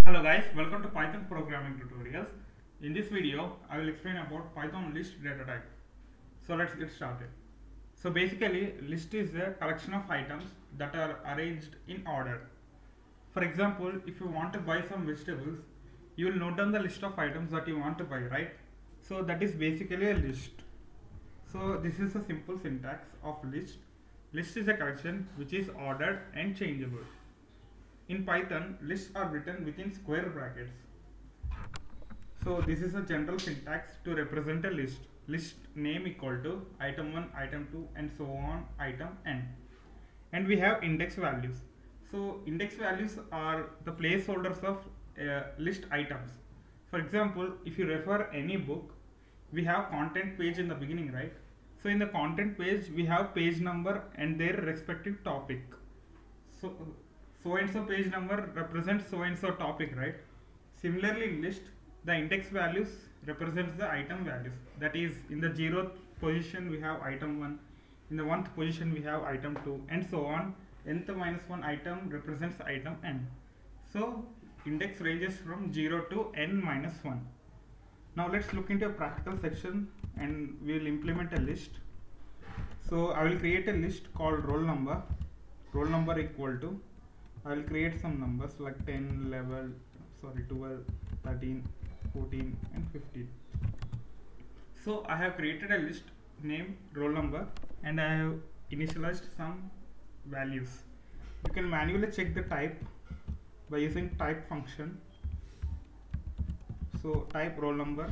Hello guys, welcome to Python programming tutorials. In this video, I will explain about Python list data type. So let's get started. So basically, list is a collection of items that are arranged in order. For example, if you want to buy some vegetables, you will note down the list of items that you want to buy, right? So that is basically a list. So this is a simple syntax of list. List is a collection which is ordered and changeable. In Python, lists are written within square brackets. So this is a general syntax to represent a list. List name equal to item 1, item 2 and so on, item n. And we have index values. So index values are the placeholders of list items. For example, if you refer any book, we have content page in the beginning, right? So in the content page, we have page number and their respective topic. So and so page number represents so and so topic, right? Similarly, in list, the index values represents the item values. That is, in the 0th position we have item 1, in the 1st position we have item 2, and so on. Nth minus 1 item represents item n. So index ranges from 0 to n minus 1. Now let's look into a practical section and we will implement a list. So I will create a list called roll number equal to, I will create some numbers like 10, 12, 13, 14 and 15. So I have created a list named roll number and I have initialized some values. You can manually check the type by using type function. So type roll number.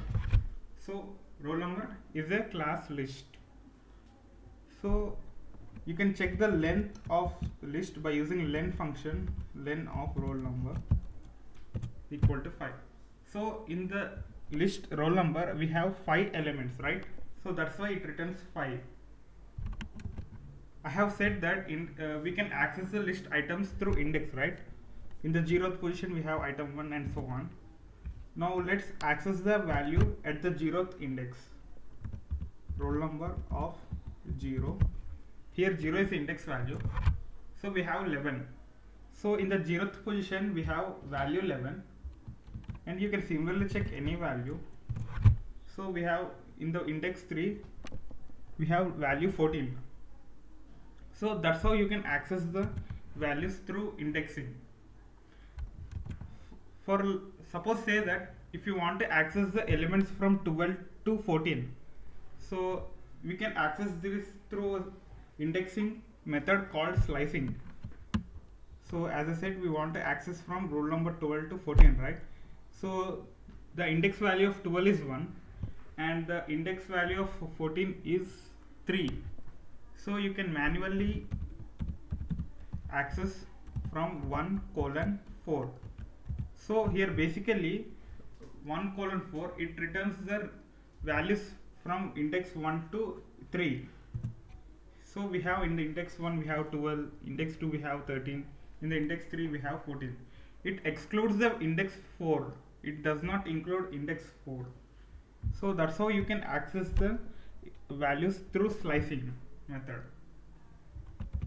So roll number is a class list. So you can check the length of list by using len function, len of roll number equal to 5. So in the list roll number we have 5 elements, right? So that's why it returns 5. I have said that we can access the list items through index, right? In the 0th position we have item 1 and so on. Now let's access the value at the 0th index. Roll number of 0. Here 0 is the index value. So we have 11. So in the 0th position we have value 11 and you can similarly check any value. So we have in the index 3 we have value 14. So that's how you can access the values through indexing. For suppose say that if you want to access the elements from 12 to 14, so we can access this through indexing method called slicing. So as I said, we want to access from roll number 12 to 14, right? So the index value of 12 is 1 and the index value of 14 is 3. So you can manually access from 1:4. So here basically 1:4 it returns the values from index 1 to 3. So we have in the index 1 we have 12, index 2 we have 13, in the index 3 we have 14. It excludes the index 4, it does not include index 4. So that's how you can access the values through slicing method.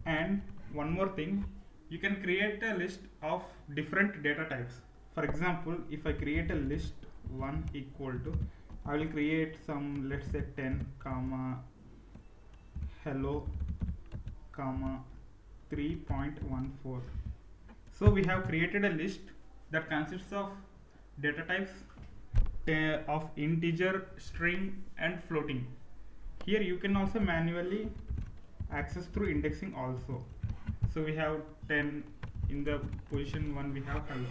And one more thing, you can create a list of different data types. For example, if I create a list 1 equal to, I will create some, let's say 10 comma hello comma 3.14. So we have created a list that consists of data types of integer, string and floating. Here you can also manually access through indexing also. So we have 10, in the position 1 we have hello,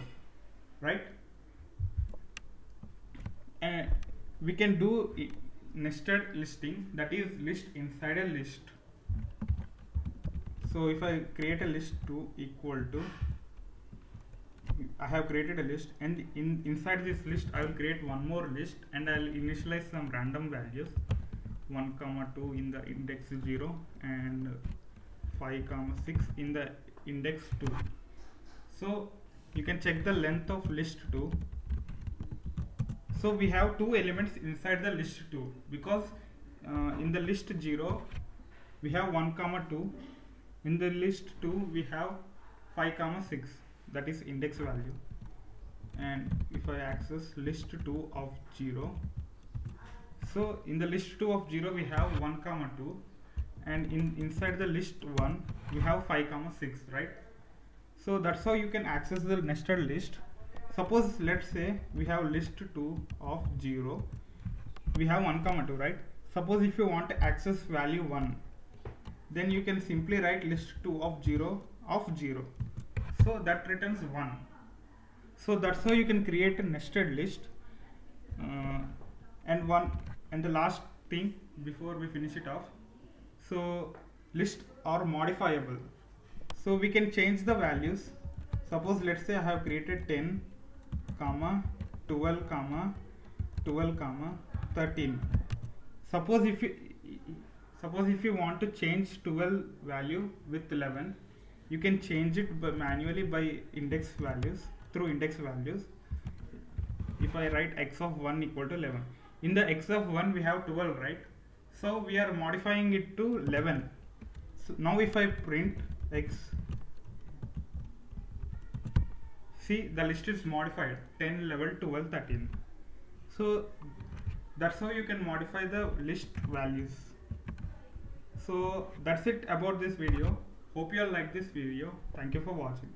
right? And we can do nested listing, that is list inside a list. So if I create a list 2 equal to, I have created a list and inside this list I will create one more list and I will initialize some random values 1, 2 in the index 0 and 5, 6 in the index 2. So you can check the length of list 2. So we have 2 elements inside the list 2 because in the list 0 we have 1, 2, in the list 2 we have 5, 6, that is index value. and if I access list2 of 0, so in the list2 of 0 we have 1 comma 2, and inside the list1 we have 5 comma 6, right? So that's how you can access the nested list. Suppose let's say we have list2 of 0, we have 1 comma 2, right? Suppose if you want to access value 1, then you can simply write list2 of 0, so that returns 1. So that's how you can create a nested list. And the last thing before we finish it off, so lists are modifiable, so we can change the values. Suppose let's say I have created 10 comma 12 comma 12 comma 13. Suppose if you want to change 12 value with 11, you can change it manually by index values, through index values. If I write x of 1 equal to 11, in the x of 1 we have 12, right? So we are modifying it to 11. So now if I print x, see the list is modified 10, 11, 12, 13. So that's how you can modify the list values. So that's it about this video. Hope you all like this video. Thank you for watching.